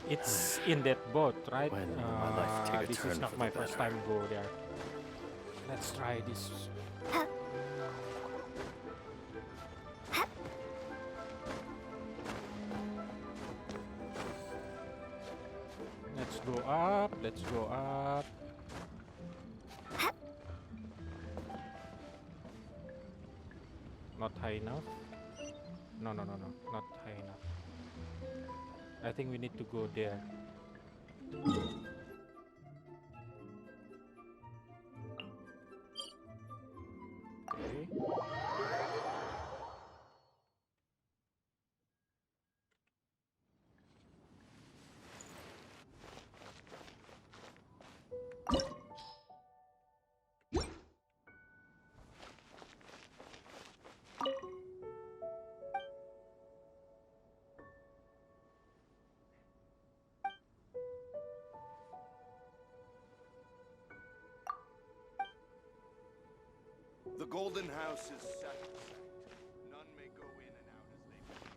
It's in that boat, right? When will my life take a This turn is not for my the first better? time go there. Let's try this. Let's go up. Let's go up. Not high enough. No, no, no, no. Not high enough. I think we need to go there. Okay. The Golden House is sacrosanct. None may go in and out as they please.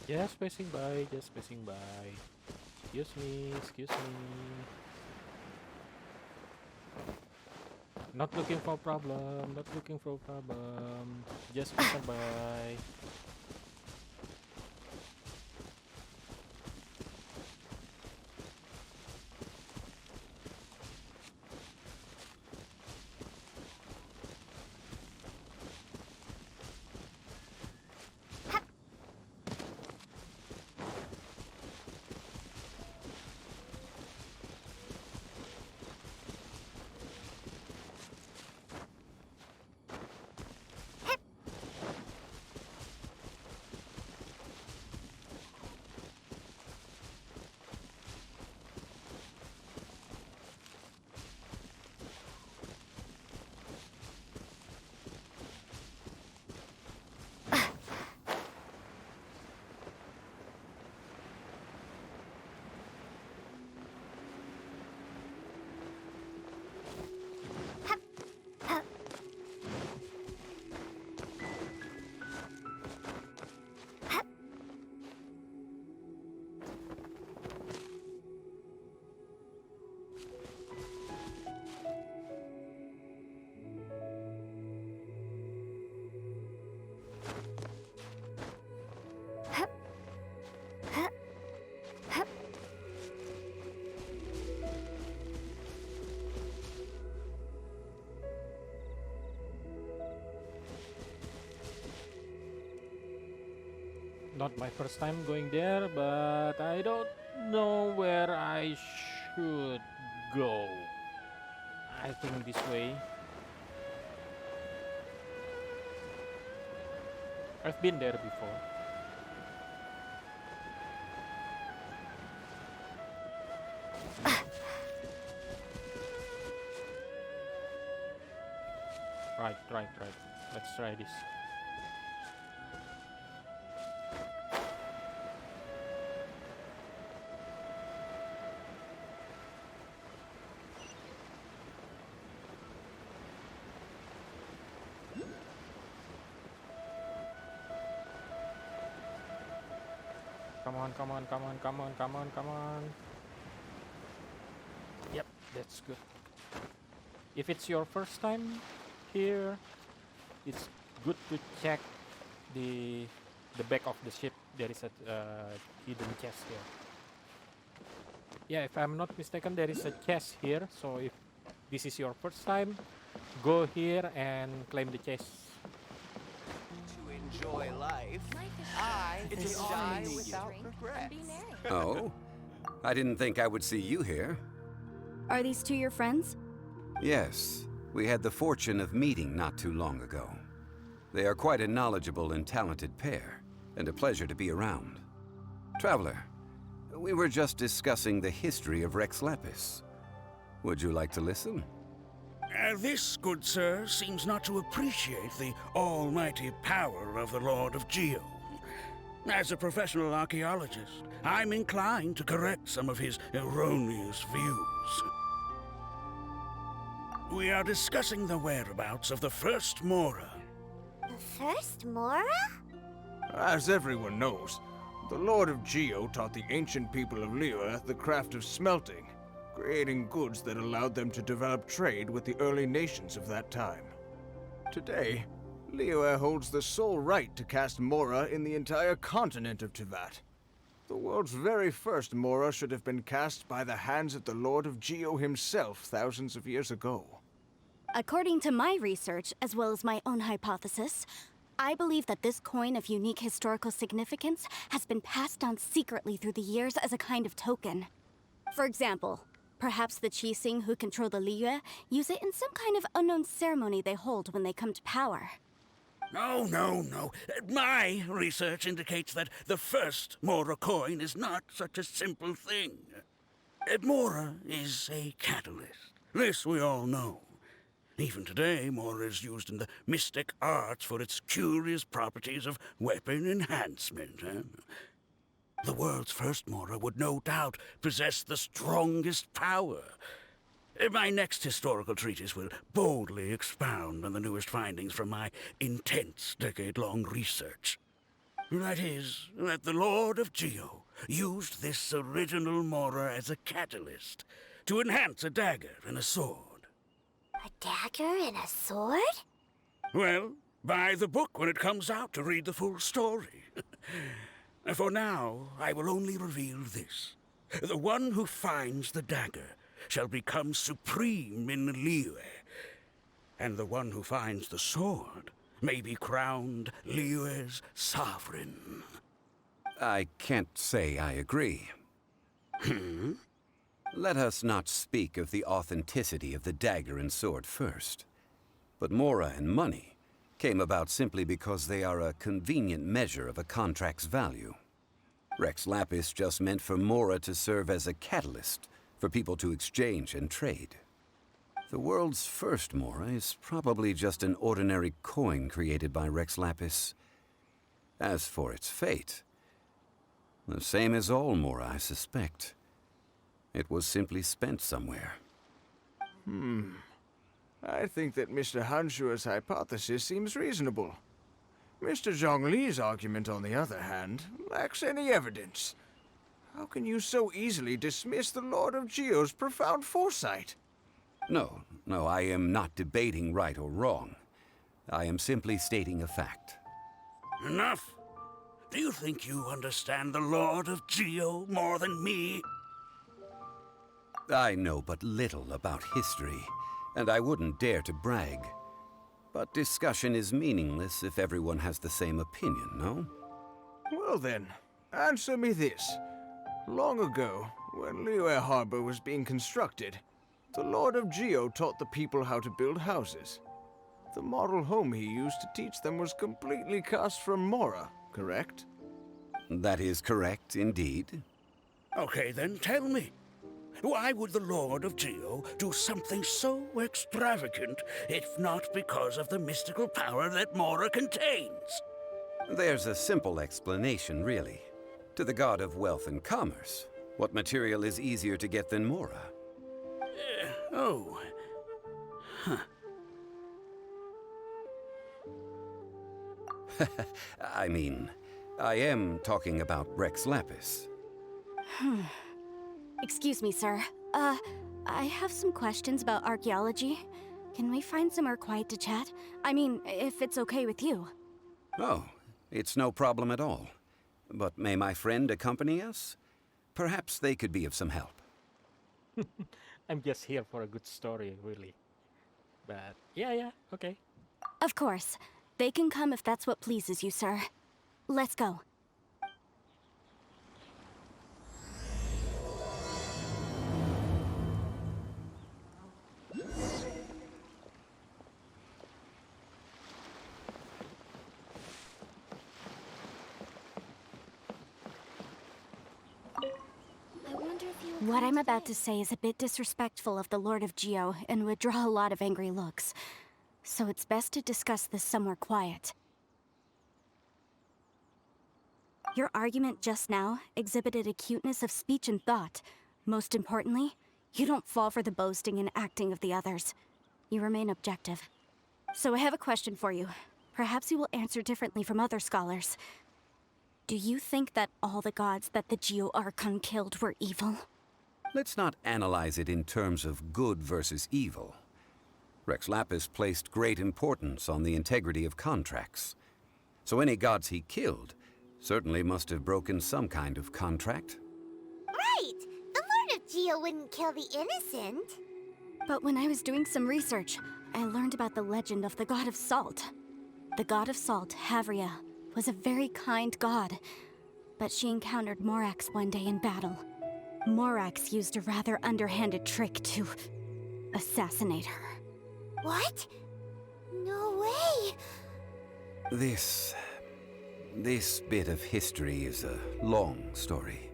Just passing by. Just passing by. Excuse me. Excuse me. Not looking for problem. Not looking for problem. Just passing by. Not my first time going there, but I don't know where I should go. I think this way. I've been there before. Right. Let's try this. Come on. Yep, that's good. If it's your first time here, it's good to check the back of the ship. There is a hidden chest here. Yeah, if I'm not mistaken, there is a chest here. So if this is your first time, go here and claim the chest. To enjoy life, I It's just an die honor to meet you. without Drink regret. and be merry. Oh? I didn't think I would see you here. Are these two your friends? Yes. We had the fortune of meeting not too long ago. They are quite a knowledgeable and talented pair, and a pleasure to be around. Traveler, we were just discussing the history of Rex Lapis. Would you like to listen? This, good sir, seems not to appreciate the almighty power of the Lord of Geo. As a professional archaeologist, I'm inclined to correct some of his erroneous views. We are discussing the whereabouts of the first Mora. The first Mora? As everyone knows, the Lord of Geo taught the ancient people of Liyue the craft of smelting, creating goods that allowed them to develop trade with the early nations of that time. Today, Liyue holds the sole right to cast Mora in the entire continent of Teyvat. The world's very first Mora should have been cast by the hands of the Lord of Geo himself thousands of years ago. According to my research, as well as my own hypothesis, I believe that this coin of unique historical significance has been passed down secretly through the years as a kind of token. For example, perhaps the Qixing who control the Liyue use it in some kind of unknown ceremony they hold when they come to power. No. My research indicates that the first Mora coin is not such a simple thing. Mora is a catalyst. This we all know. Even today, Mora is used in the mystic arts for its curious properties of weapon enhancement. The world's first Mora would no doubt possess the strongest power. My next historical treatise will boldly expound on the newest findings from my intense decade-long research. That is, that the Lord of Geo used this original Mora as a catalyst to enhance a dagger and a sword. A dagger and a sword? Well, buy the book when it comes out to read the full story. For now, I will only reveal this. The one who finds the dagger shall become supreme in Liyue, and the one who finds the sword may be crowned Liyue's sovereign. I can't say I agree. Let us not speak of the authenticity of the dagger and sword first. But Mora and money came about simply because they are a convenient measure of a contract's value. Rex Lapis just meant for Mora to serve as a catalyst for people to exchange and trade. The world's first Mora is probably just an ordinary coin created by Rex Lapis. As for its fate, the same as all Mora, I suspect. It was simply spent somewhere. I think that Mr. Hanshua's hypothesis seems reasonable. Mr. Zhongli's argument, on the other hand, lacks any evidence. How can you so easily dismiss the Lord of Geo's profound foresight? No, I am not debating right or wrong. I am simply stating a fact. Enough! Do you think you understand the Lord of Geo more than me? I know but little about history, and I wouldn't dare to brag. But discussion is meaningless if everyone has the same opinion, no? Well then, answer me this. Long ago, when Liyue Harbor was being constructed, the Lord of Geo taught the people how to build houses. The model home he used to teach them was completely cast from Mora, correct? That is correct, indeed. Okay, then tell me. Why would the Lord of Geo do something so extravagant, if not because of the mystical power that Mora contains? There's a simple explanation, really. To the god of wealth and commerce, what material is easier to get than Mora? Oh. Huh. I mean, I am talking about Rex Lapis. Excuse me, sir. I have some questions about archaeology. Can we find somewhere quiet to chat? I mean, if it's okay with you. Oh, it's no problem at all. But may my friend accompany us? Perhaps they could be of some help. I'm just here for a good story, really. But yeah, okay. Of course. They can come if that's what pleases you, sir. Let's go. What I'm about to say is a bit disrespectful of the Lord of Geo and would draw a lot of angry looks. So it's best to discuss this somewhere quiet. Your argument just now exhibited acuteness of speech and thought. Most importantly, you don't fall for the boasting and acting of the others. You remain objective. So I have a question for you. Perhaps you will answer differently from other scholars. Do you think that all the gods that the Geo Archon killed were evil? Let's not analyze it in terms of good versus evil. Rex Lapis placed great importance on the integrity of contracts. So any gods he killed certainly must have broken some kind of contract. Right! The Lord of Geo wouldn't kill the innocent. But when I was doing some research, I learned about the legend of the god of salt. The god of salt, Havria, was a very kind god, but she encountered Morax one day in battle. Morax used a rather underhanded trick to assassinate her. What? No way! This bit of history is a long story.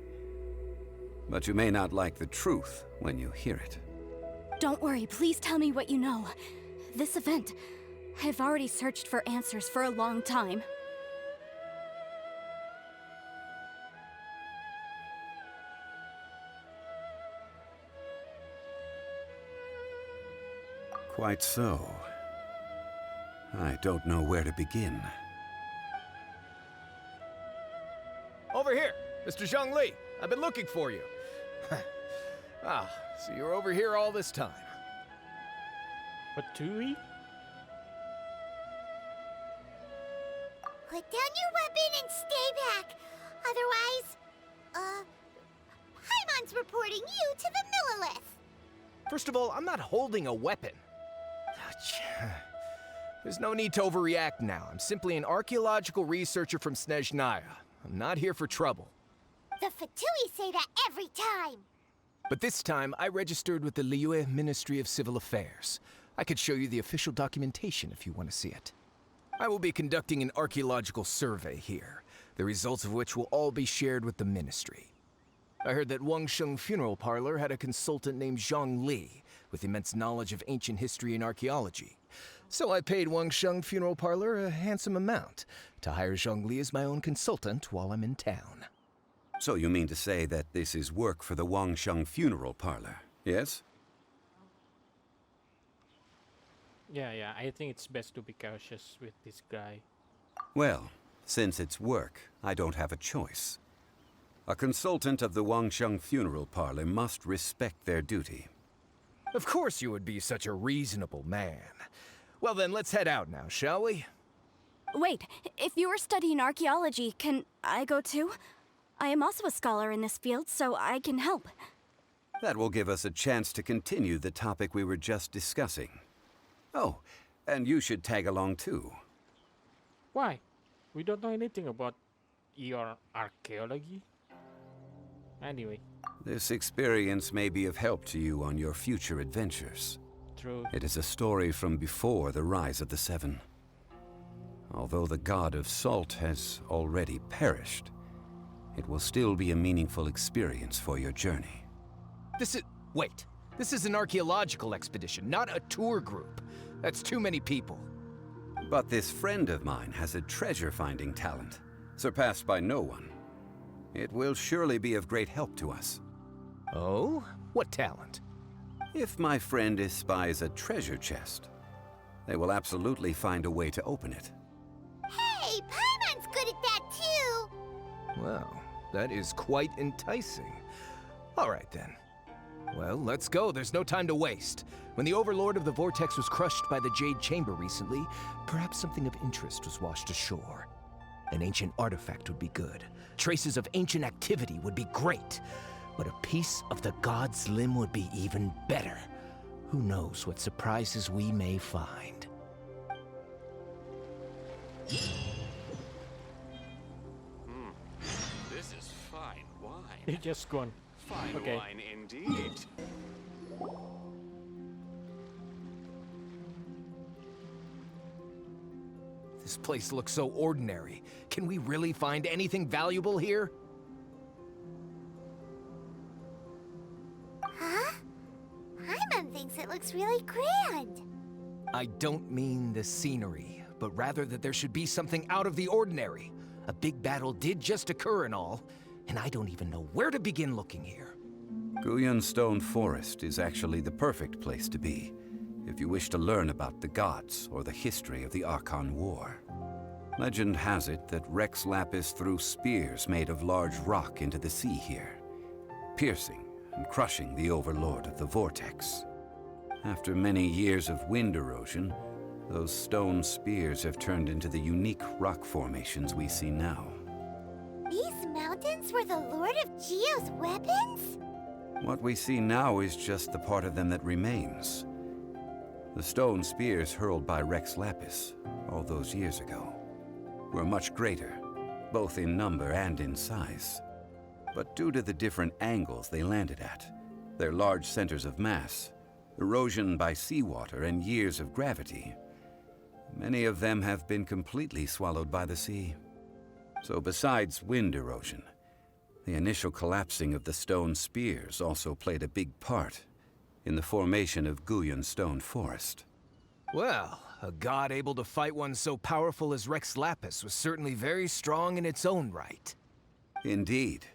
But you may not like the truth when you hear it. Don't worry, please tell me what you know. This event, I've already searched for answers for a long time. Quite so. I don't know where to begin. Over here, Mr. Zhongli. I've been looking for you. So you're over here all this time. Fatui? Put down your weapon and stay back. Otherwise, Paimon's reporting you to the Millilith. First of all, I'm not holding a weapon. There's no need to overreact now. I'm simply an archaeological researcher from Snezhnaya. I'm not here for trouble. The Fatui say that every time. But this time, I registered with the Liyue Ministry of Civil Affairs. I could show you the official documentation if you want to see it. I will be conducting an archaeological survey here, the results of which will all be shared with the ministry. I heard that Wangsheng Funeral Parlor had a consultant named Zhongli with immense knowledge of ancient history and archaeology. So I paid Wangsheng Funeral Parlor a handsome amount to hire Zhongli as my own consultant while I'm in town. So you mean to say that this is work for the Wangsheng Funeral Parlor, yes? Yeah, I think it's best to be cautious with this guy. Well, since it's work, I don't have a choice. A consultant of the Wangsheng Funeral Parlor must respect their duty. Of course you would be such a reasonable man. Well then, let's head out now, shall we? Wait, if you are studying archaeology, can I go too? I am also a scholar in this field, so I can help. That will give us a chance to continue the topic we were just discussing. Oh, and you should tag along too. Why? We don't know anything about your archaeology. Anyway. This experience may be of help to you on your future adventures. True. It is a story from before the rise of the Seven. Although the god of salt has already perished, it will still be a meaningful experience for your journey. Wait. This is an archaeological expedition, not a tour group. That's too many people. But this friend of mine has a treasure-finding talent, surpassed by no one. It will surely be of great help to us. Oh? What talent? If my friend espies a treasure chest, they will absolutely find a way to open it. Hey, Paimon's good at that too. Well, that is quite enticing. All right then. Well, let's go. There's no time to waste. When the Overlord of the Vortex was crushed by the Jade Chamber recently, perhaps something of interest was washed ashore. An ancient artifact would be good. Traces of ancient activity would be great. But a piece of the god's limb would be even better. Who knows what surprises we may find. This is fine wine. He just gone. Fine Okay. wine indeed. This place looks so ordinary. Can we really find anything valuable here? I don't mean the scenery, but rather that there should be something out of the ordinary. A big battle did just occur and all, and I don't even know where to begin looking here. Guyun Stone Forest is actually the perfect place to be, if you wish to learn about the gods or the history of the Archon War. Legend has it that Rex Lapis threw spears made of large rock into the sea here, piercing and crushing the Overlord of the Vortex. After many years of wind erosion, those stone spears have turned into the unique rock formations we see now. These mountains were the Lord of Geo's weapons? What we see now is just the part of them that remains. The stone spears hurled by Rex Lapis all those years ago were much greater, both in number and in size. But due to the different angles they landed at, their large centers of mass, erosion by seawater, and years of gravity, many of them have been completely swallowed by the sea. So besides wind erosion, the initial collapsing of the stone spears also played a big part in the formation of Guyun Stone Forest. Well, a god able to fight one so powerful as Rex Lapis was certainly very strong in its own right. Indeed.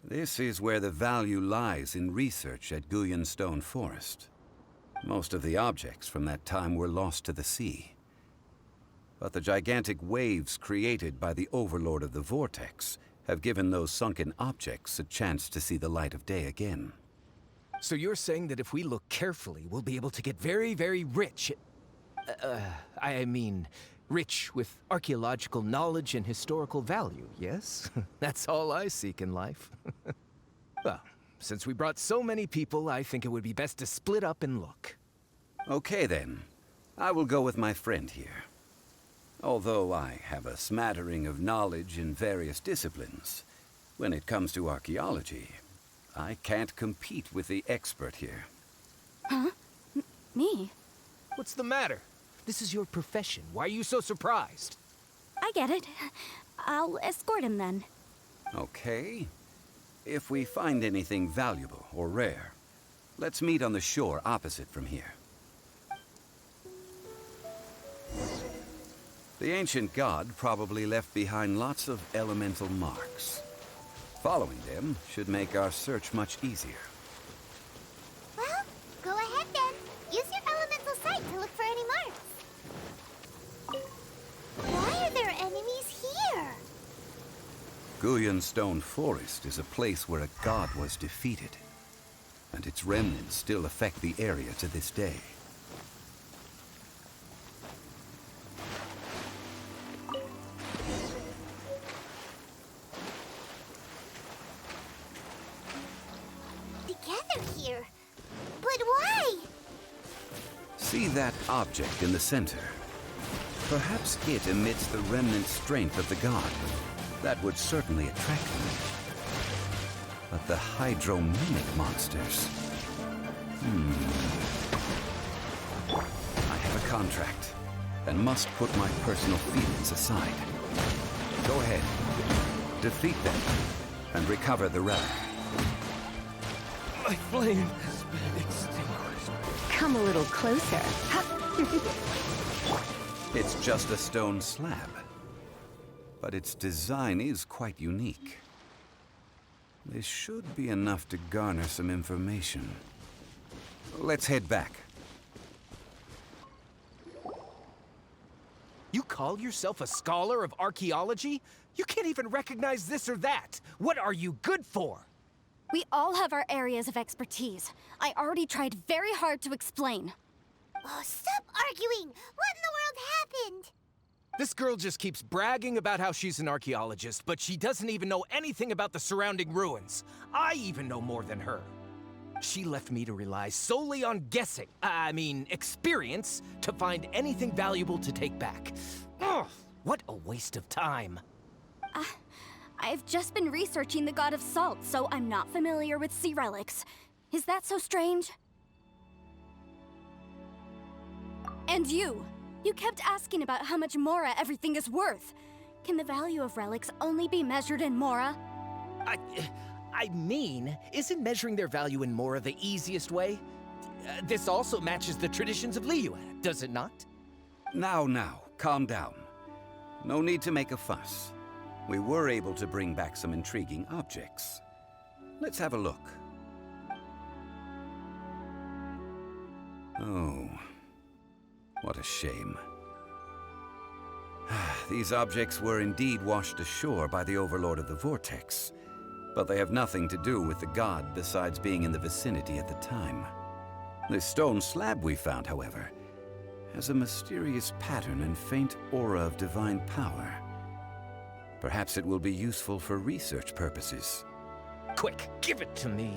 This is where the value lies in research at Guyun Stone Forest. Most of the objects from that time were lost to the sea. But the gigantic waves created by the Overlord of the Vortex have given those sunken objects a chance to see the light of day again. So you're saying that if we look carefully, we'll be able to get very, very rich. I mean, rich with archaeological knowledge and historical value, yes? That's all I seek in life. Well, since we brought so many people, I think it would be best to split up and look. Okay then. I will go with my friend here. Although I have a smattering of knowledge in various disciplines, when it comes to archaeology, I can't compete with the expert here. Huh? Me? What's the matter? This is your profession. Why are you so surprised? I get it. I'll escort him then. Okay. If we find anything valuable or rare, let's meet on the shore opposite from here. The ancient god probably left behind lots of elemental marks. Following them should make our search much easier. Well, go ahead then. Use your elemental sight to look for any marks. Why are there enemies here? Guyun Stone Forest is a place where a god was defeated, and its remnants still affect the area to this day. Together here. But why? See that object in the center? Perhaps it emits the remnant strength of the god. That would certainly attract them. But the hydromimic monsters... I have a contract, and must put my personal feelings aside. Go ahead. Defeat them, and recover the relic. My flame has been extinguished. Come a little closer. It's just a stone slab, but its design is quite unique. This should be enough to garner some information. Let's head back. You call yourself a scholar of archaeology? You can't even recognize this or that. What are you good for? We all have our areas of expertise. I already tried very hard to explain. Oh, stop arguing! What in the world happened? This girl just keeps bragging about how she's an archaeologist, but she doesn't even know anything about the surrounding ruins. I even know more than her. She left me to rely solely on guessing, experience, to find anything valuable to take back. Ugh, what a waste of time. I've just been researching the god of salt, so I'm not familiar with sea relics. Is that so strange? And you kept asking about how much Mora everything is worth. Can the value of relics only be measured in Mora? Isn't measuring their value in Mora the easiest way? This also matches the traditions of Liyue, does it not? Now, calm down. No need to make a fuss. We were able to bring back some intriguing objects. Let's have a look. Oh, what a shame. These objects were indeed washed ashore by the Overlord of the Vortex, but they have nothing to do with the god besides being in the vicinity at the time. This stone slab we found, however, has a mysterious pattern and faint aura of divine power. Perhaps it will be useful for research purposes. Quick, give it to me!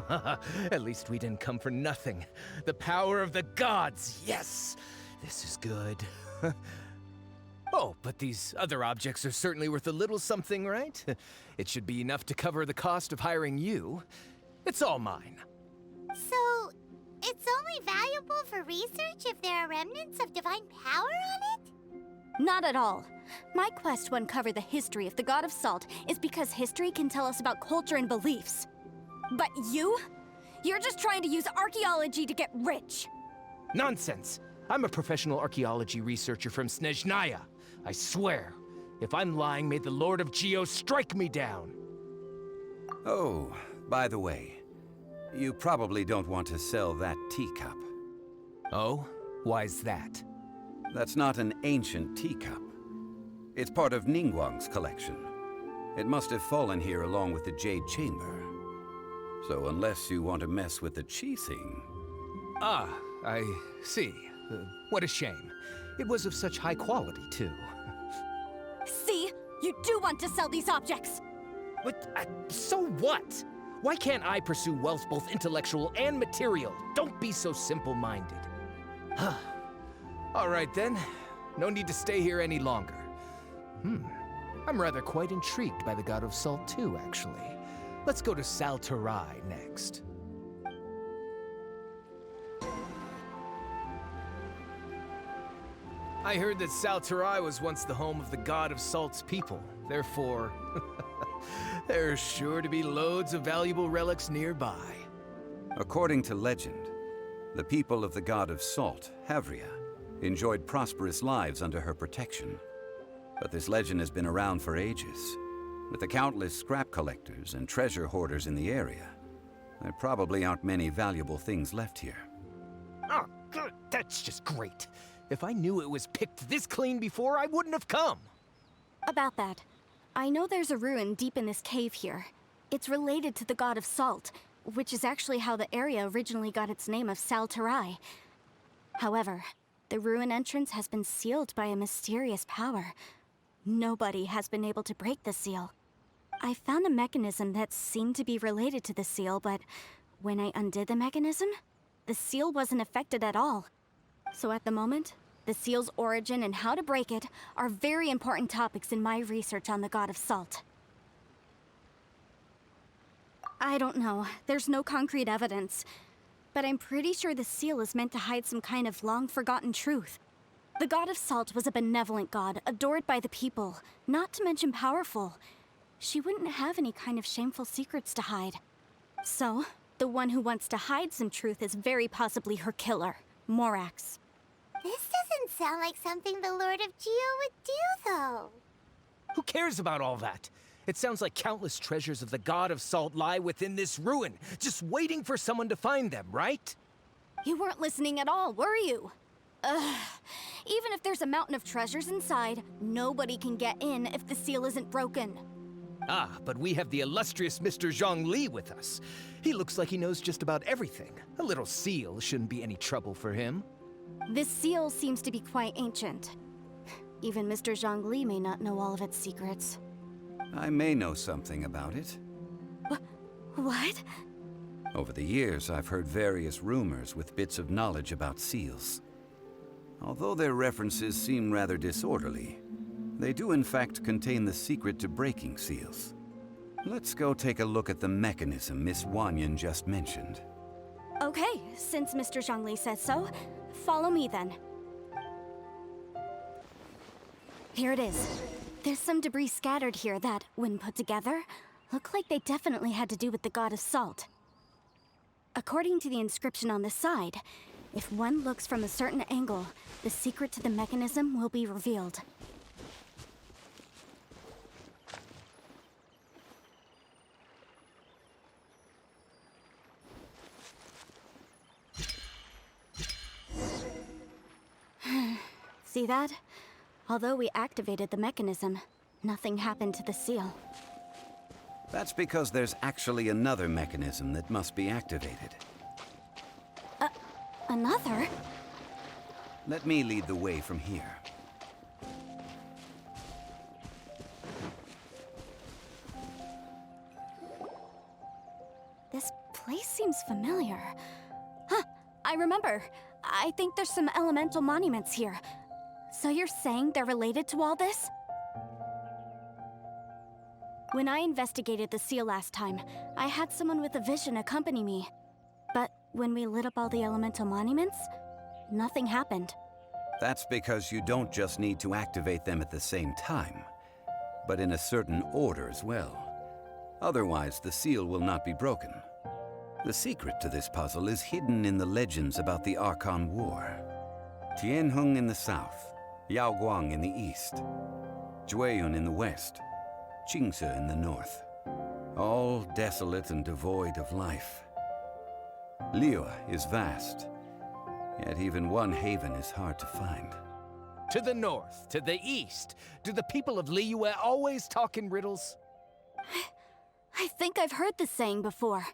At least we didn't come for nothing. The power of the gods, yes! This is good. Oh, but these other objects are certainly worth a little something, right? It should be enough to cover the cost of hiring you. It's all mine. So, it's only valuable for research if there are remnants of divine power on it? Not at all. My quest to uncover the history of the God of Salt is because history can tell us about culture and beliefs. But you're just trying to use archaeology to get rich. Nonsense! I'm a professional archaeology researcher from Snezhnaya. I swear, if I'm lying, may the Lord of Geo strike me down. Oh, by the way, you probably don't want to sell that teacup. Oh? Why's that? That's not an ancient teacup. It's part of Ningguang's collection. It must have fallen here along with the Jade Chamber. So unless you want to mess with the Qixing... Ah, I see. What a shame. It was of such high quality, too. See? You do want to sell these objects! But, so what? Why can't I pursue wealth both intellectual and material? Don't be so simple-minded. All right, then. No need to stay here any longer. I'm rather quite intrigued by the God of Salt, too, actually. Let's go to Sal Flore next. I heard that Sal Flore was once the home of the God of Salt's people. Therefore, there's sure to be loads of valuable relics nearby. According to legend, the people of the God of Salt, Havria, enjoyed prosperous lives under her protection. But this legend has been around for ages. With the countless scrap collectors and treasure hoarders in the area, there probably aren't many valuable things left here. Oh, good. That's just great. If I knew it was picked this clean before, I wouldn't have come. About that, I know there's a ruin deep in this cave here. It's related to the God of Salt, which is actually how the area originally got its name of Sal Flore. However, the ruin entrance has been sealed by a mysterious power. Nobody has been able to break the seal. I found a mechanism that seemed to be related to the seal, but when I undid the mechanism, the seal wasn't affected at all. So at the moment, the seal's origin and how to break it are very important topics in my research on the God of Salt. I don't know, there's no concrete evidence, but I'm pretty sure the seal is meant to hide some kind of long-forgotten truth. The God of Salt was a benevolent god, adored by the people, not to mention powerful. She wouldn't have any kind of shameful secrets to hide. So, the one who wants to hide some truth is very possibly her killer, Morax. This doesn't sound like something the Lord of Geo would do, though. Who cares about all that? It sounds like countless treasures of the God of Salt lie within this ruin, just waiting for someone to find them, right? You weren't listening at all, were you? Ugh. Even if there's a mountain of treasures inside, nobody can get in if the seal isn't broken. Ah, but we have the illustrious Mr. Zhongli with us. He looks like he knows just about everything. A little seal shouldn't be any trouble for him. This seal seems to be quite ancient. Even Mr. Zhongli may not know all of its secrets. I may know something about it. What? Over the years, I've heard various rumors with bits of knowledge about seals. Although their references seem rather disorderly, they do in fact contain the secret to breaking seals. Let's go take a look at the mechanism Miss Wanyan just mentioned. Okay, since Mr. Zhongli says so, follow me then. Here it is. There's some debris scattered here that, when put together, look like they definitely had to do with the God of Salt. According to the inscription on the side, if one looks from a certain angle, the secret to the mechanism will be revealed. See that? Although we activated the mechanism, nothing happened to the seal. That's because there's actually another mechanism that must be activated. Another? Let me lead the way from here. This place seems familiar. Huh, I remember. I think there's some elemental monuments here. So you're saying they're related to all this? When I investigated the seal last time, I had someone with a vision accompany me. But when we lit up all the elemental monuments, nothing happened. That's because you don't just need to activate them at the same time, but in a certain order as well. Otherwise, the seal will not be broken. The secret to this puzzle is hidden in the legends about the Archon War. Tianheng in the south, Yaoguang in the east, Jueyun in the west, Qingce in the north. All desolate and devoid of life. Liyue is vast, yet even one haven is hard to find. To the north, to the east. Do the people of Liyue always talk in riddles? I think I've heard this saying before.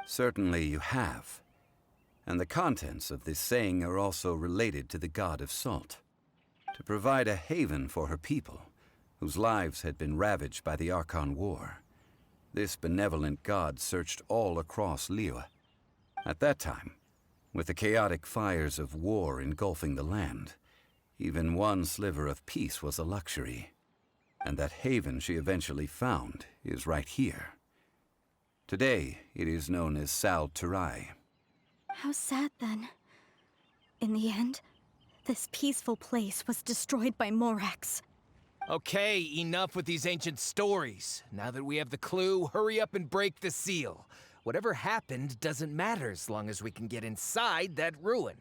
Certainly you have. And the contents of this saying are also related to the god of salt. To provide a haven for her people, whose lives had been ravaged by the Archon War, this benevolent god searched all across Liyue. At that time, with the chaotic fires of war engulfing the land, even one sliver of peace was a luxury. And that haven she eventually found is right here. Today, it is known as Sal Flore. How sad, then. In the end, this peaceful place was destroyed by Morax. Okay, enough with these ancient stories. Now that we have the clue, hurry up and break the seal. Whatever happened doesn't matter as long as we can get inside that ruin.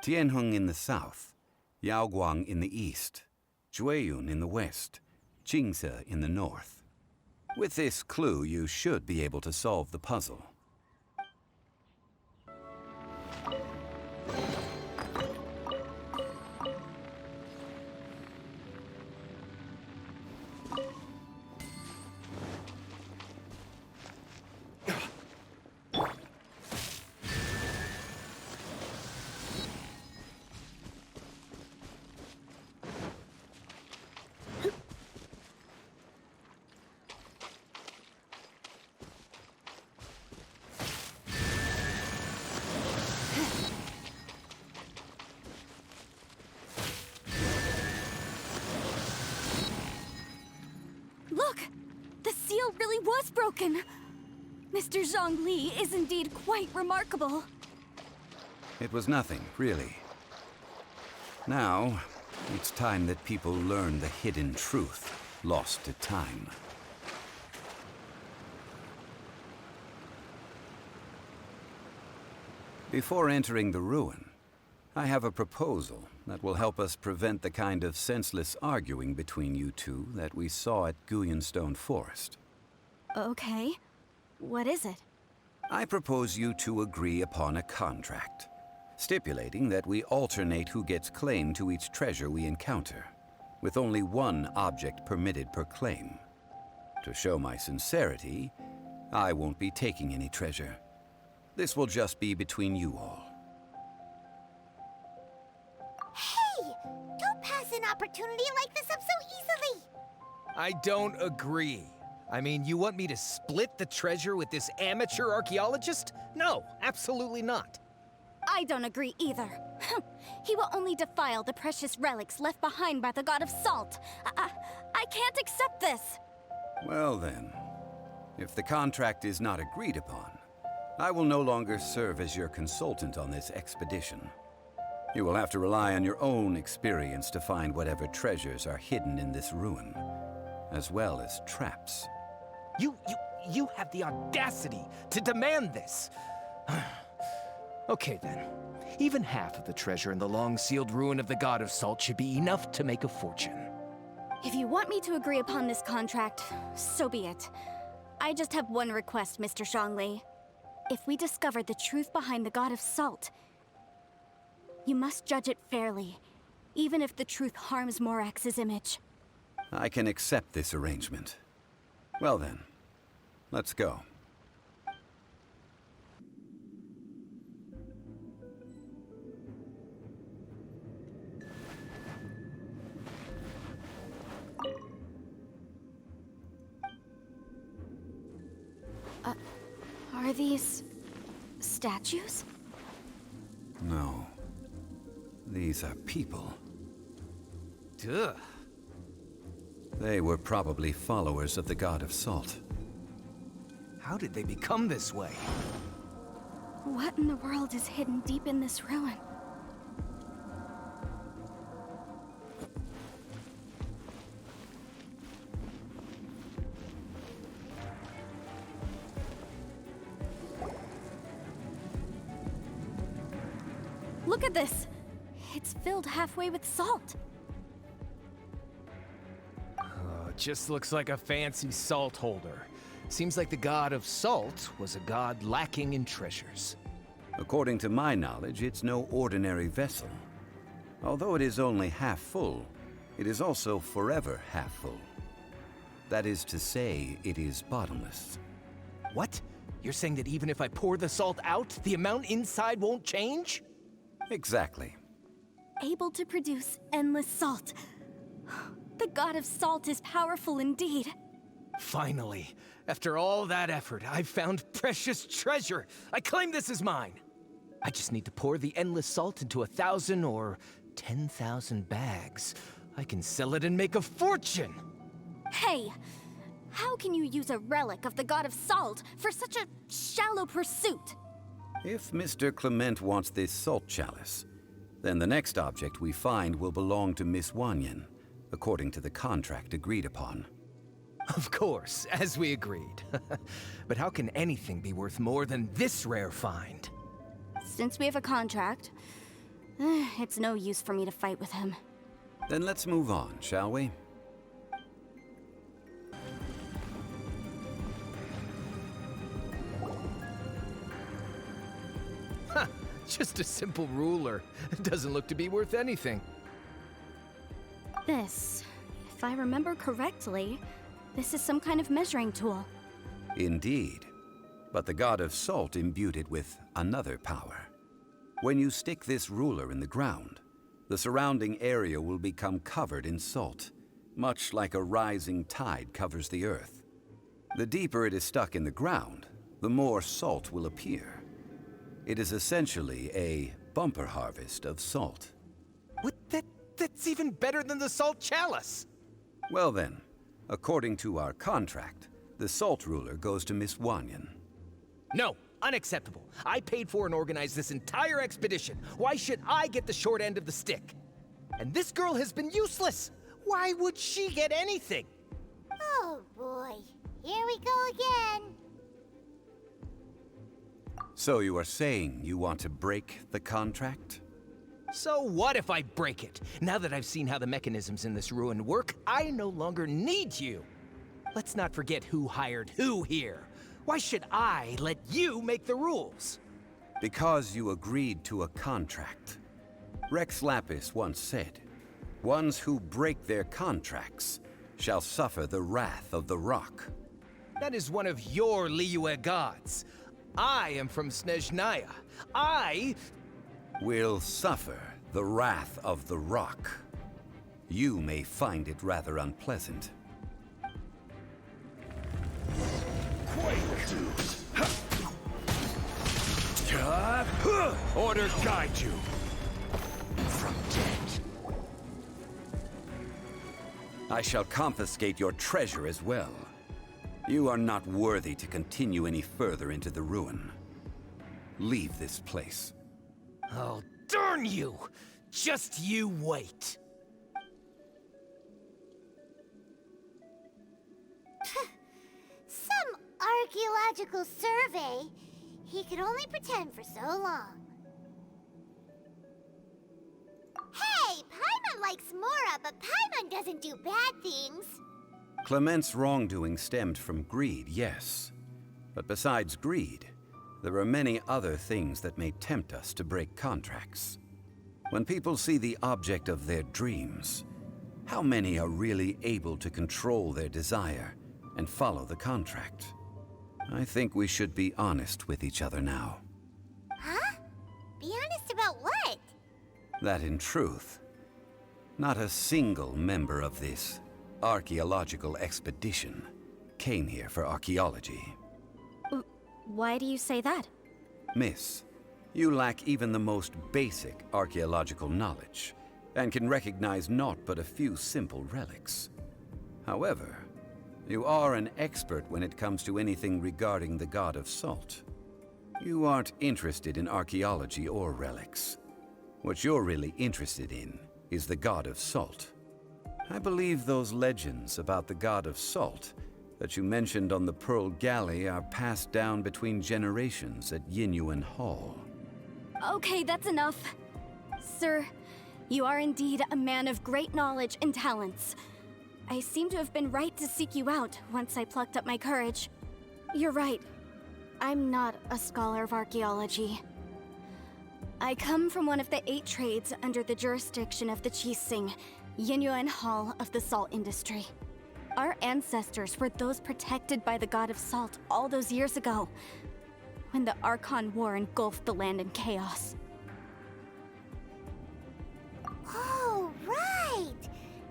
Tianheng in the south, Yaoguang in the east, Jueyun in the west, Qingce in the north. With this clue, you should be able to solve the puzzle. Look! The seal really was broken! Mr. Zhongli is indeed quite remarkable. It was nothing, really. Now, it's time that people learn the hidden truth lost to time. Before entering the ruin, I have a proposal that will help us prevent the kind of senseless arguing between you two that we saw at Guyonstone Forest. Okay. What is it? I propose you two agree upon a contract, stipulating that we alternate who gets claim to each treasure we encounter, with only one object permitted per claim. To show my sincerity, I won't be taking any treasure. This will just be between you all. Hey! Don't pass an opportunity like this up so easily! I don't agree. I mean, you want me to split the treasure with this amateur archaeologist? No, absolutely not. I don't agree either. He will only defile the precious relics left behind by the god of salt. I can't accept this. Well then, if the contract is not agreed upon, I will no longer serve as your consultant on this expedition. You will have to rely on your own experience to find whatever treasures are hidden in this ruin, as well as traps. You have the audacity to demand this. Okay then. Even half of the treasure in the long-sealed ruin of the God of Salt should be enough to make a fortune. If you want me to agree upon this contract, so be it. I just have one request, Mr. Zhongli. If we discover the truth behind the God of Salt, you must judge it fairly, even if the truth harms Morax's image. I can accept this arrangement. Well then, let's go. Are these statues? No. These are people. Duh. They were probably followers of the God of Salt. How did they become this way? What in the world is hidden deep in this ruin? Look at this! It's filled halfway with salt. Oh, it just looks like a fancy salt holder. Seems like the God of Salt was a god lacking in treasures. According to my knowledge, it's no ordinary vessel. Although it is only half full, it is also forever half full. That is to say, it is bottomless. What? You're saying that even if I pour the salt out, the amount inside won't change? Exactly. Able to produce endless salt. The God of Salt is powerful indeed. Finally, after all that effort, I've found precious treasure. I claim this as mine. I just need to pour the endless salt into 1,000 or 10,000 bags. I can sell it and make a fortune. Hey, how can you use a relic of the God of Salt for such a shallow pursuit? If Mr. Kliment wants this salt chalice, then the next object we find will belong to Miss Wanyan, according to the contract agreed upon. Of course, as we agreed. But how can anything be worth more than this rare find? Since we have a contract, it's no use for me to fight with him. Then let's move on, shall we? Just a simple ruler. It doesn't look to be worth anything. This, if I remember correctly, this is some kind of measuring tool. Indeed. But the God of Salt imbued it with another power. When you stick this ruler in the ground, the surrounding area will become covered in salt, much like a rising tide covers the earth. The deeper it is stuck in the ground, the more salt will appear. It is essentially a bumper harvest of salt. What? That's even better than the salt chalice! Well then, according to our contract, the salt ruler goes to Miss Wanyan. No, unacceptable. I paid for and organized this entire expedition. Why should I get the short end of the stick? And this girl has been useless! Why would she get anything? Oh boy, here we go again. So you are saying you want to break the contract? So what if I break it? Now that I've seen how the mechanisms in this ruin work, I no longer need you. Let's not forget who hired who here. Why should I let you make the rules? Because you agreed to a contract. Rex Lapis once said, "Ones who break their contracts shall suffer the wrath of the rock." That is one of your Liyue gods. I am from Snezhnaya. I will suffer the wrath of the rock. You may find it rather unpleasant. Order guide you. From dead. I shall confiscate your treasure as well. You are not worthy to continue any further into the ruin. Leave this place. Oh, darn you! Just you wait. Some archaeological survey? He could only pretend for so long. Hey, Paimon likes Mora, but Paimon doesn't do bad things. Kliment's wrongdoing stemmed from greed, yes. But besides greed, there are many other things that may tempt us to break contracts. When people see the object of their dreams, how many are really able to control their desire and follow the contract? I think we should be honest with each other now. Huh? Be honest about what? That in truth, not a single member of this archaeological expedition came here for archaeology. Why do you say that? Miss, you lack even the most basic archaeological knowledge, and can recognize naught but a few simple relics. However, you are an expert when it comes to anything regarding the god of salt. You aren't interested in archaeology or relics. What you're really interested in is the god of salt. I believe those legends about the god of salt that you mentioned on the Pearl Galley are passed down between generations at Yingyuan Hall. Okay, that's enough. Sir, you are indeed a man of great knowledge and talents. I seem to have been right to seek you out once I plucked up my courage. You're right. I'm not a scholar of archaeology. I come from one of the 8 trades under the jurisdiction of the Qixing, Yingyuan Hall of the salt industry. Our ancestors were those protected by the god of salt all those years ago, when the Archon War engulfed the land in chaos. Oh, right!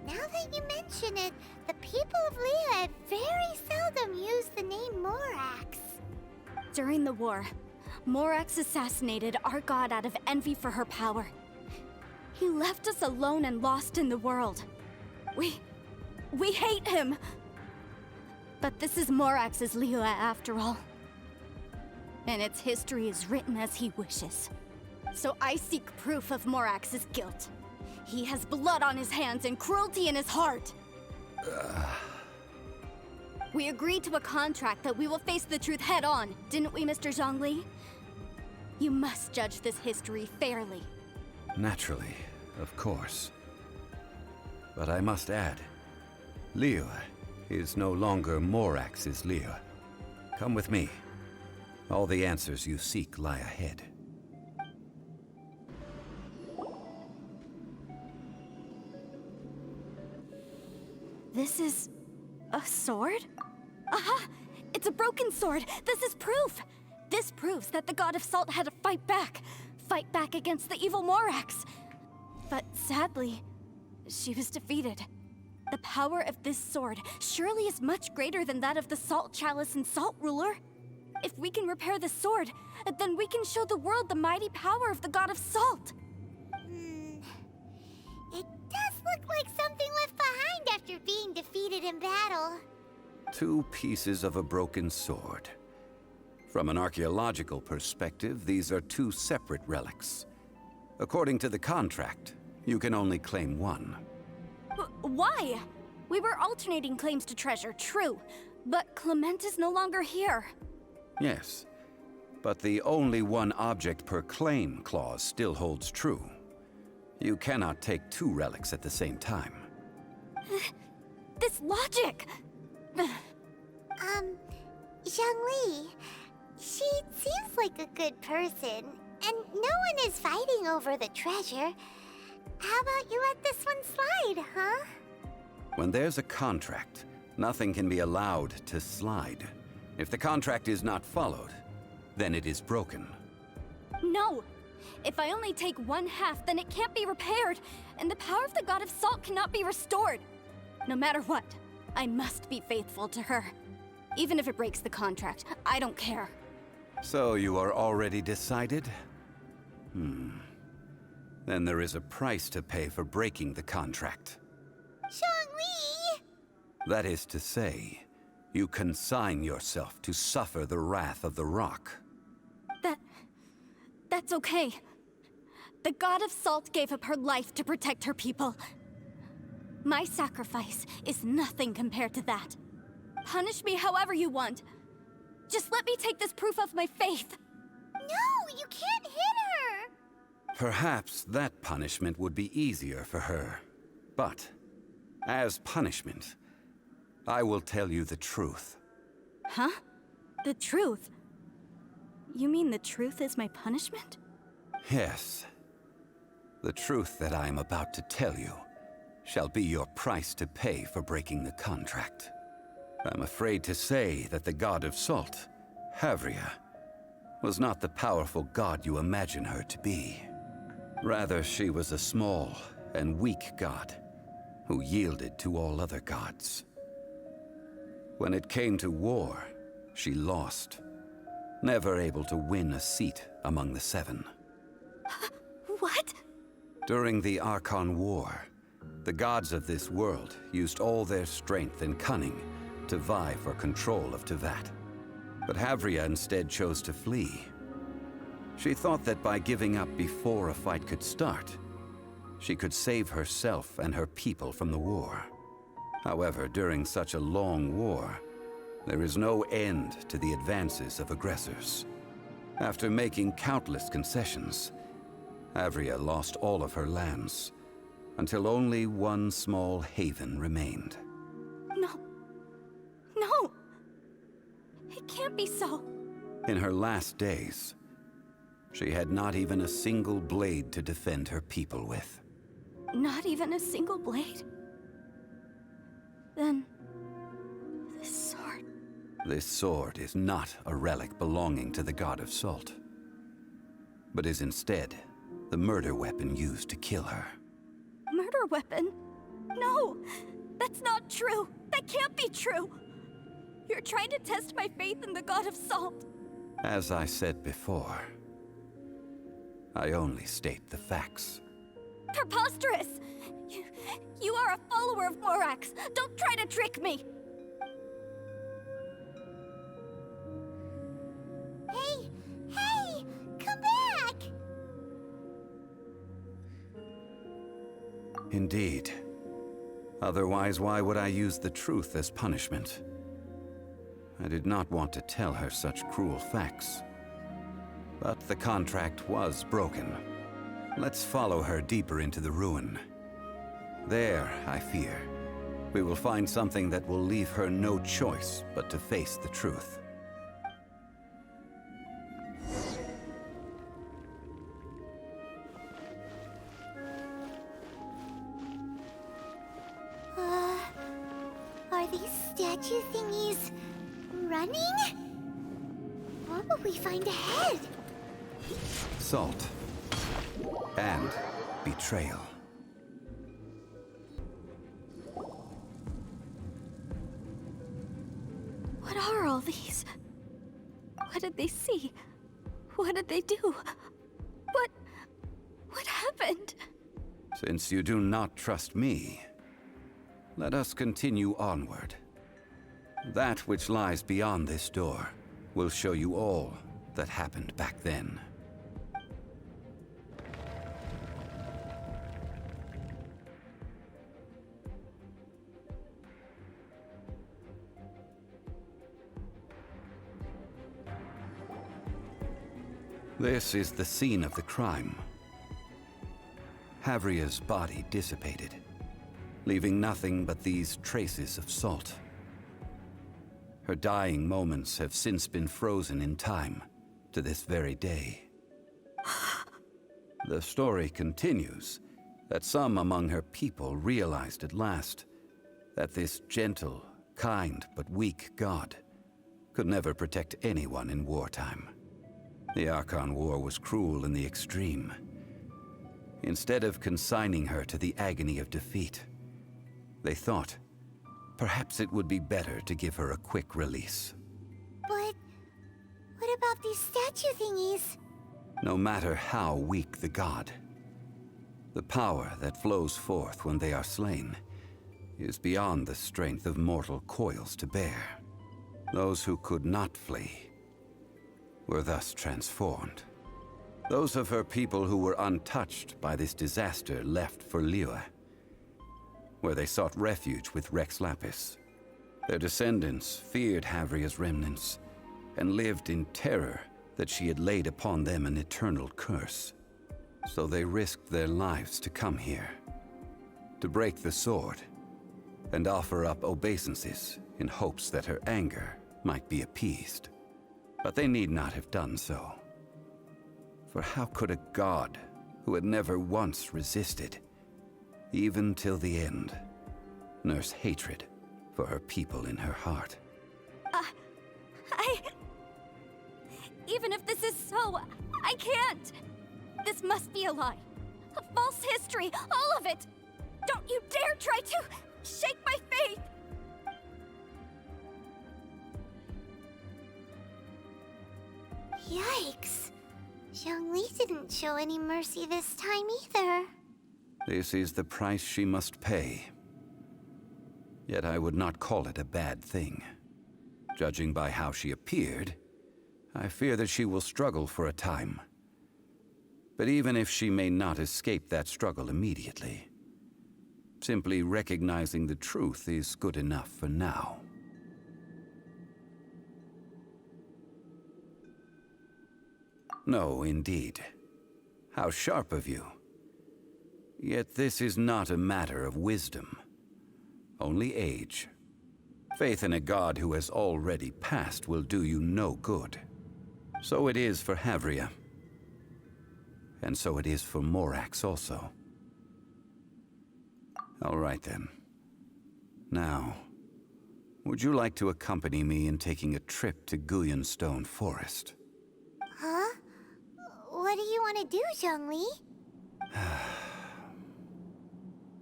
Now that you mention it, the people of Liyue very seldom use the name Morax. During the war, Morax assassinated our god out of envy for her power. He left us alone and lost in the world. We hate him! But this is Morax's Liyue after all. And its history is written as he wishes. So I seek proof of Morax's guilt. He has blood on his hands and cruelty in his heart. We agreed to a contract that we will face the truth head on, didn't we, Mr. Zhongli? You must judge this history fairly. Naturally, of course. But I must add, Liyue is no longer Morax's Liyue. Come with me. All the answers you seek lie ahead. This is a sword? Aha! It's a broken sword! This is proof! This proves that the god of salt had to fight back against the evil Morax. But sadly, she was defeated. The power of this sword surely is much greater than that of the Salt Chalice and Salt Ruler. If we can repair the sword, then we can show the world the mighty power of the god of salt. It does look like something left behind after being defeated in battle. 2 pieces of a broken sword. From an archaeological perspective, these are 2 separate relics. According to the contract, you can only claim 1. Why? We were alternating claims to treasure, true. But Kliment is no longer here. Yes, but the only 1 object per claim clause still holds true. You cannot take 2 relics at the same time. This logic! Zhongli, she seems like a good person, and no one is fighting over the treasure. How about you let this one slide, huh? When there's a contract, nothing can be allowed to slide. If the contract is not followed, then it is broken. No! If I only take 1/2, then it can't be repaired, and the power of the god of salt cannot be restored. No matter what, I must be faithful to her. Even if it breaks the contract, I don't care. So you are already decided? Then there is a price to pay for breaking the contract. Zhongli! That is to say, you consign yourself to suffer the wrath of the rock. That's okay. The god of salt gave up her life to protect her people. My sacrifice is nothing compared to that. Punish me however you want. Just let me take this proof of my faith. No, you can't hit her! Perhaps that punishment would be easier for her. But, as punishment, I will tell you the truth. Huh? The truth? You mean the truth is my punishment? Yes. The truth that I am about to tell you shall be your price to pay for breaking the contract. I'm afraid to say that the god of salt, Havria, was not the powerful god you imagine her to be. Rather, she was a small and weak god who yielded to all other gods. When it came to war, she lost, never able to win a seat among the seven. What? During the Archon War, the gods of this world used all their strength and cunning to vie for control of Teyvat. But Havria instead chose to flee. She thought that by giving up before a fight could start, she could save herself and her people from the war. However, during such a long war, there is no end to the advances of aggressors. After making countless concessions, Havria lost all of her lands, until only one small haven remained. No. No! It can't be so. In her last days, she had not even a single blade to defend her people with. Not even a single blade? Then... this sword... This sword is not a relic belonging to the god of salt, but is instead the murder weapon used to kill her. Murder weapon? No! That's not true! That can't be true! You're trying to test my faith in the god of salt! As I said before, I only state the facts. Preposterous! You are a follower of Morax! Don't try to trick me! Hey! Hey! Come back! Indeed. Otherwise, why would I use the truth as punishment? I did not want to tell her such cruel facts. But the contract was broken. Let's follow her deeper into the ruin. There, I fear, we will find something that will leave her no choice but to face the truth. Are these statue thingies running? What will we find ahead? Salt. And betrayal. What are all these? What did they see? What did they do? What happened? Since you do not trust me, let us continue onward. That which lies beyond this door will show you all that happened back then. This is the scene of the crime. Havria's body dissipated, leaving nothing but these traces of salt. Her dying moments have since been frozen in time to this very day. The story continues that some among her people realized at last that this gentle, kind, but weak god could never protect anyone in wartime. The Archon War was cruel in the extreme. Instead of consigning her to the agony of defeat, they thought perhaps it would be better to give her a quick release. But what about these statue thingies? No matter how weak the god, the power that flows forth when they are slain is beyond the strength of mortal coils to bear. Those who could not flee were thus transformed. Those of her people who were untouched by this disaster left for Liyue, where they sought refuge with Rex Lapis. Their descendants feared Havria's remnants and lived in terror that she had laid upon them an eternal curse. So they risked their lives to come here, to break the sword, and offer up obeisances in hopes that her anger might be appeased. But they need not have done so. For how could a god who had never once resisted, even till the end, nurse hatred for her people in her heart? Even if this is so, I can't! This must be a lie. A false history, all of it! Don't you dare try to shake my faith! Yikes. Zhongli didn't show any mercy this time either. This is the price she must pay. Yet I would not call it a bad thing. Judging by how she appeared, I fear that she will struggle for a time. But even if she may not escape that struggle immediately, simply recognizing the truth is good enough for now. No, indeed. How sharp of you. Yet this is not a matter of wisdom, only age. Faith in a god who has already passed will do you no good. So it is for Havria. And so it is for Morax also. All right then. Now, would you like to accompany me in taking a trip to Gullion Stone Forest? Huh? What do you want to do, Zhongli?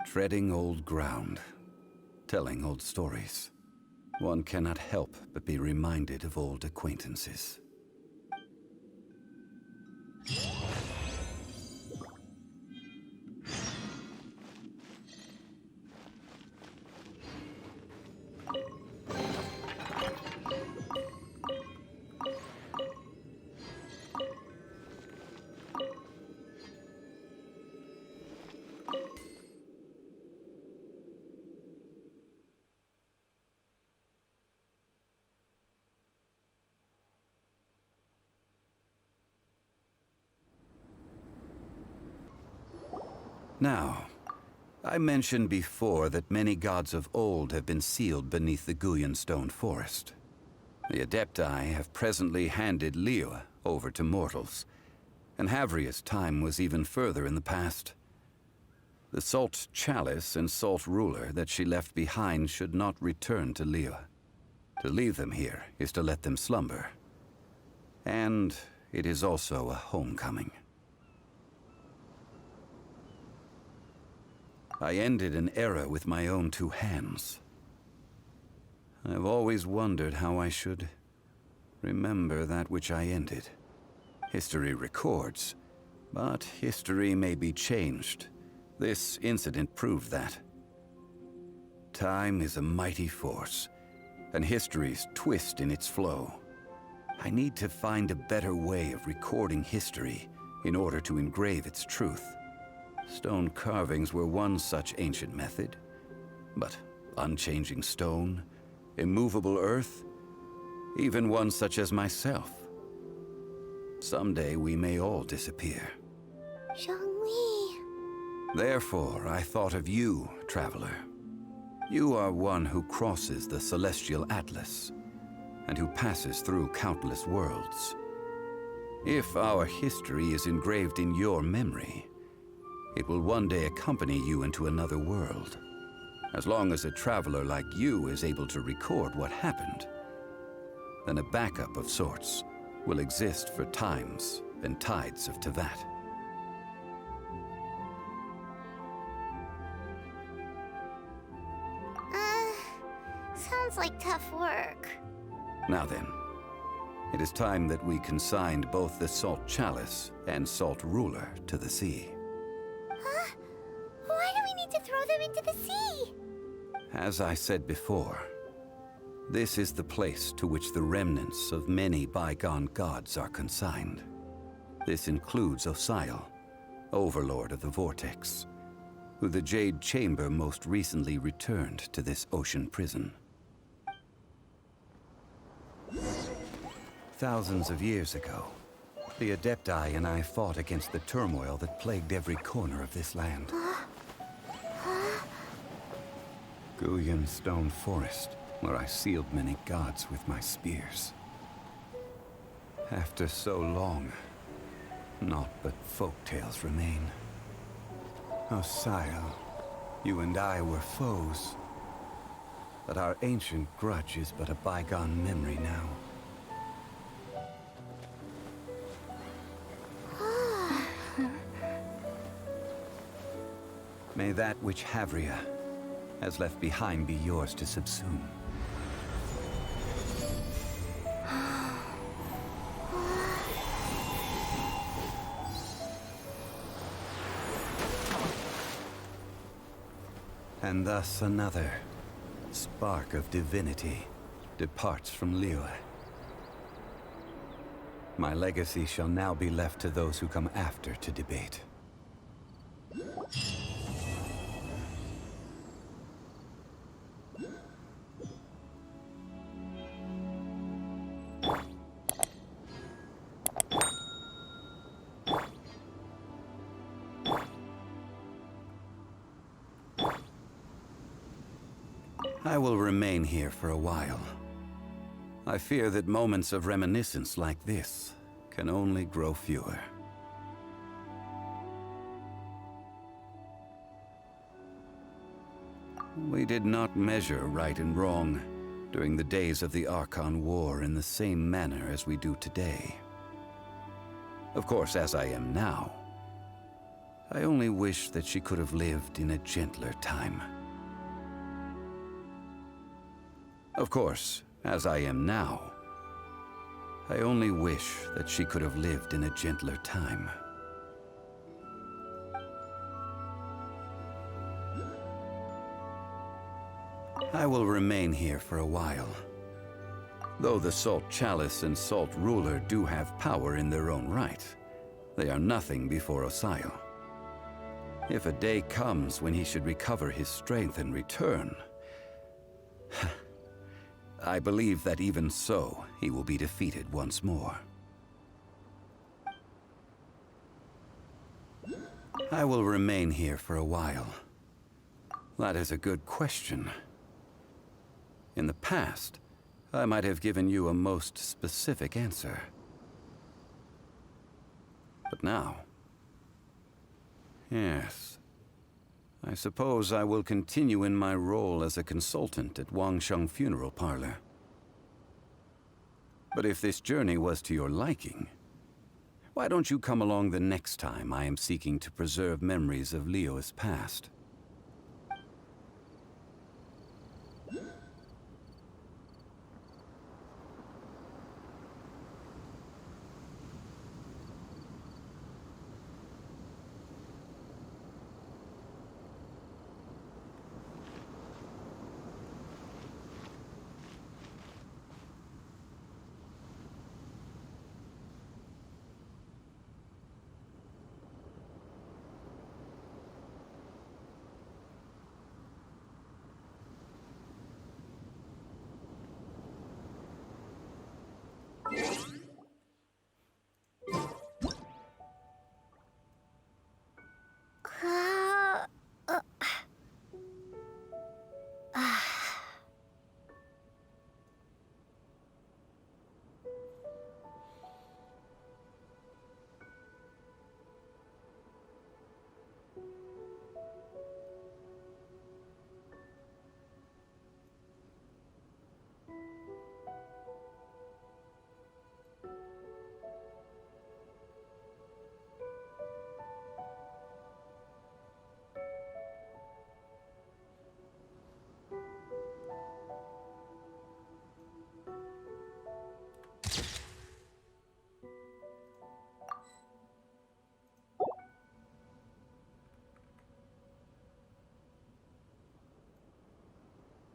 Treading old ground, telling old stories. One cannot help but be reminded of old acquaintances. Now, I mentioned before that many gods of old have been sealed beneath the Gullion Stone Forest. The Adepti have presently handed Liyue over to mortals, and Havria's time was even further in the past. The Salt Chalice and Salt Ruler that she left behind should not return to Liyue. To leave them here is to let them slumber. And it is also a homecoming. I ended an era with my own two hands. I've always wondered how I should remember that which I ended. History records, but history may be changed. This incident proved that. Time is a mighty force, and history's twist in its flow. I need to find a better way of recording history in order to engrave its truth. Stone carvings were one such ancient method, but unchanging stone, immovable earth, even one such as myself. Someday we may all disappear. Zhongli. Therefore, I thought of you, Traveler. You are one who crosses the celestial atlas, and who passes through countless worlds. If our history is engraved in your memory, it will one day accompany you into another world. As long as a traveler like you is able to record what happened, then a backup of sorts will exist for times and tides of Teyvat. Sounds like tough work. Now then, it is time that we consigned both the Salt Chalice and Salt Ruler to the sea. Huh? Why do we need to throw them into the sea? As I said before, this is the place to which the remnants of many bygone gods are consigned. This includes Osial, Overlord of the Vortex, who the Jade Chamber most recently returned to this ocean prison. Thousands of years ago, The Adepti and I fought against the turmoil that plagued every corner of this land. Guyan Stone Forest, where I sealed many gods with my spears. After so long, naught but folk tales remain. Oh, Sal, you and I were foes. But our ancient grudge is but a bygone memory now. May that which Havria has left behind be yours to subsume. And thus another spark of divinity departs from Liyue. My legacy shall now be left to those who come after to debate. I will remain here for a while. I fear that moments of reminiscence like this can only grow fewer. We did not measure right and wrong during the days of the Archon War in the same manner as we do today. Of course, as I am now, I only wish that she could have lived in a gentler time. Of course, as I am now, I only wish that she could have lived in a gentler time. I will remain here for a while. Though the Salt Chalice and Salt Ruler do have power in their own right, they are nothing before Osayo. If a day comes when he should recover his strength and return, I believe that even so, he will be defeated once more. I will remain here for a while. That is a good question. In the past, I might have given you a most specific answer. But now... yes. I suppose I will continue in my role as a consultant at Wangsheng Funeral Parlor. But if this journey was to your liking, why don't you come along the next time I am seeking to preserve memories of Liyue's past?